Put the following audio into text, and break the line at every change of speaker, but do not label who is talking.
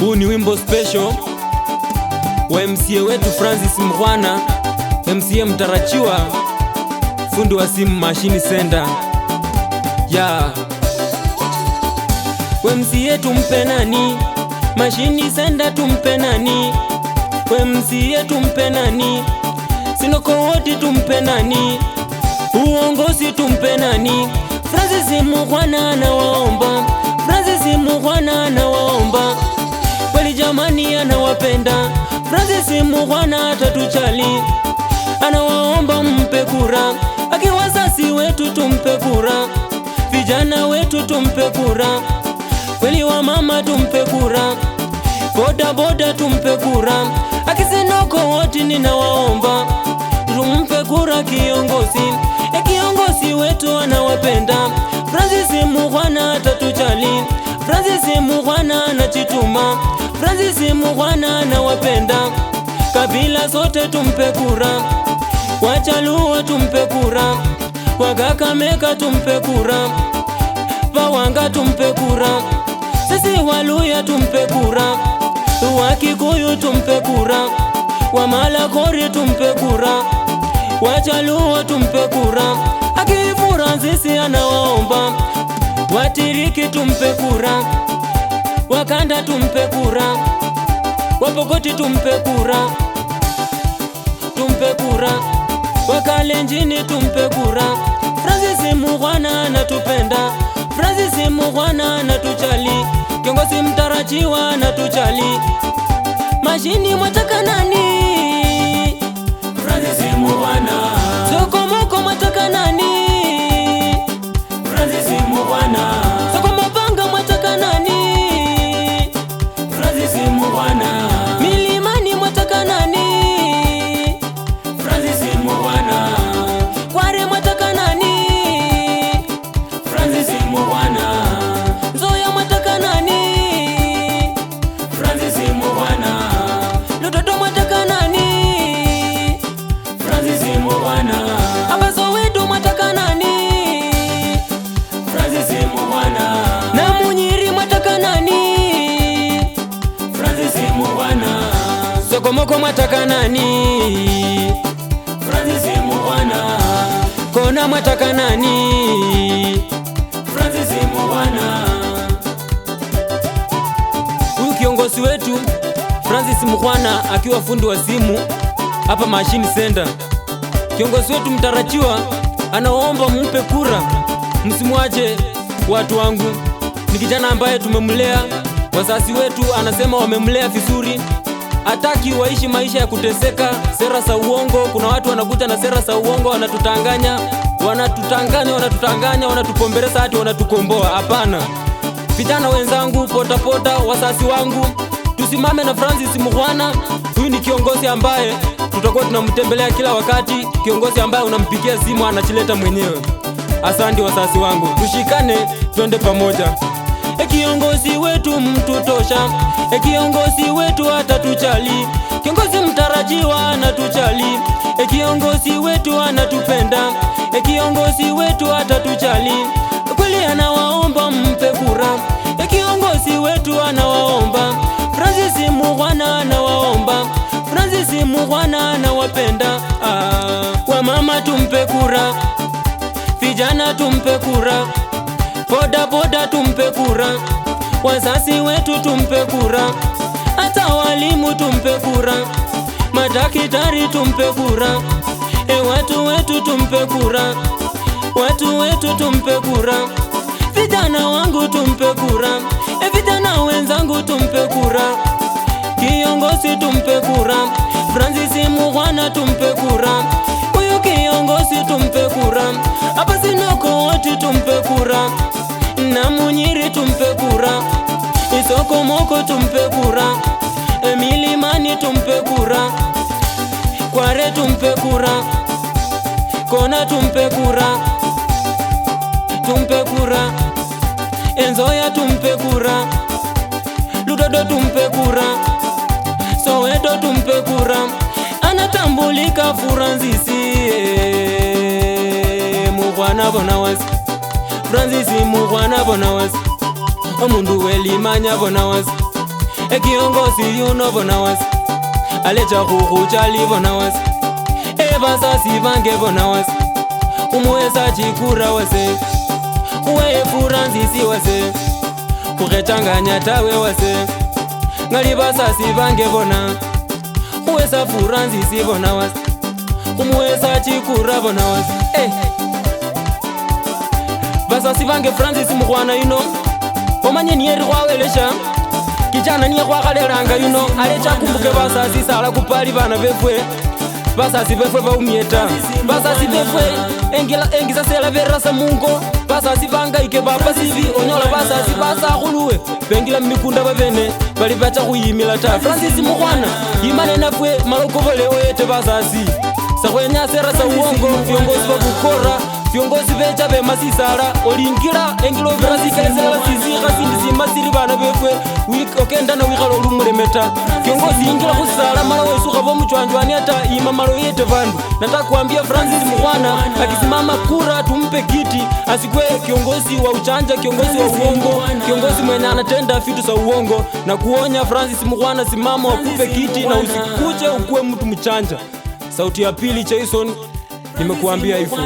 Huu ni wimbo special wa MCA wetu Francis Mukhwana, MCA mtarachiwa, fundi wa simu machine center. MCA tumpe nani? Machine center tumpe nani? MCA tumpe nani? Sinoko wote tumpe nani? Uongozi tumpe nani? Francis Mukhwana anawaomba, Francis Mukhwana anawaomba, kweli jamani anawapenda. Francis Mukhwana atatuchali, anawaomba mpe kura. Aki wazazi wetu tumpe kura, vijana wetu tumpe kura, kweli wa mama tumpe kura, boda boda tumpe kura. Aki Sinoko wote ninawaomba, tumpe kura kiongozi. Kiongozi wetu anawapenda. Francis Mukhwana atatuchali, Francis Mukhwana anachituma, Francis Mukhwana anawapenda. Kabila zote tumpe kura, Wachaluo tumpe kura, Wakakamega tumpe kura, Wawanga tumpe kura, sisi Waluya tumpe kura, Wakikuyu tumpe kura, Wamalakori tumpe kura, Wachaluo tumpe kura. Aki Francis anawaomba, Watiriki tumpe kura, Wakanda tumpe kura, Wapokoti tumpe kura, tumpe kura, Wakalenjini tumpe kura. Francis Mukhwana anatupenda, Francis Mukhwana anatuchali, kiongozi mtarajiwa anatuchali. Mashini mwataka nani? Francis Mukhwana. Sokomoko mwataka nani? Francis Mukhwana. Sokomopanga mwataka nani? Francis Mukhwana. Milimani mwataka nani? Francis Mukhwana. Kware mwataka nani? Francis Mukhwana. Nzoya mwataka nani? Francis Mukhwana. Lutoto mwataka nani? Francis Mukhwana. Abazo wetu mwataka nani? Francis Mukhwana. Na Munyiri mwataka nani? Francis Mukhwana. Sokomoko mwataka nani? Francis Mukhwana. Kona mwataka nani? Francis Mukhwana. Huyu kiongozi wetu Francis Mukhwana akiwa fundi wa simu hapa machine center. Kiongozi wetu mtarajiwa anaomba mumpe kura, msimwache watu wangu. Ni kijana ambaye tumemlea, wazazi wetu anasema wamemlea vizuri, hataki waishi maisha ya kuteseka, sera za uongo. Kuna watu wanakuja na sera za uongo, wanatutanganya, wanatupombereza, hati wanatukomboa. Hapana. Vijana wenzangu, potapota, wazazi wangu, tusimame na Francis Mukhwana. Huyu ni kiongozi ambaye tutakuwa tunamtembelea kila wakati, kiongozi ambaye unampigia simu anachileta mwenyewe. Asante wazazi wangu, tushikane twende pamoja. Kiongozi wetu mtu tosha, kiongozi wetu atatuchali, kiongozi mtarajiwa anatuchali, kiongozi wetu anatupenda, kiongozi wetu atatuchali, kweli anawaomba mpe kura. Kiongozi wetu anawaomba, Francis Mukhwana anawaomba, Francis Mukhwana anawapenda. Wamama tumpe kura, vijana tumpe kura, boda boda tumpe kura, wazazi wetu tumpe kura, hata walimu tumpe kura, madakitari tumpe kura, watu wetu tumpe kura, watu wetu tumpe kura, vijana wangu tumpe kura, vijana wenzangu tumpe kura, kiongozi tumpe kura, Francis Mukhwana tumpe kura, huyu kiongozi tumpe kura. Hapa Sinoko wote tumpe kura, na Munyiri tumpe kura, Sokomoko tumpe kura, Milimani tumpe kura, Kware tumpe kura, Kona tumpe kura, tumpe kura, Nzoya tumpe kura, Ludodo tumpe kura, Soweto tumpe kura. Anatambulika Francis Mukhwana bonawasi, Francis Mukhwana bonawasi, omundu welimanya bonawasi, Kiongozi unobona wasi alecha khukhujali bona wasi basasi bange bona wasi umuwesa chikura wase uwe Francis wase kukhetanganya tawe wase ngali basasi bange bona uwesa Francis bona wase umuwesa chikura bona wase basasi bange Francis mukhwana yuno omanye niyeri khwawelesha kijana niye khwakhaleranga yuno alecha kumbuke basasi sala kupali bana befwe basasi befwe baumieta basasi befwe engisa sela berasa mungo basasi bangaike bapa sivi onyola basasi basakhuluwe bengila mmikunda babene bali bacha khuyimila ta Francis mukhwana yimane nafwe malokobole oyete basasi sakhwenya sera sa uongo viongozi babukora viongozi becha bemasisala olingila engilo birasikesela sizikha sindi simasili bana befwe okenda na wikhala olumuremeta kiongozi ingila khusala mala wesukha bomuchwanjwani ata ima malo yete vandu nataka kuambia Francis mukhwana akisimama kura tumpe kiti asikwe kiongozi wa uchanja kiongozi wa uongo kiongozi mwenye anatenda vitu za uongo na kuonya Francis mukhwana simama wakupe kiti na usikuje ukuwe mtu mchanja. Sauti ya pili Jason nimekuambia hivyo.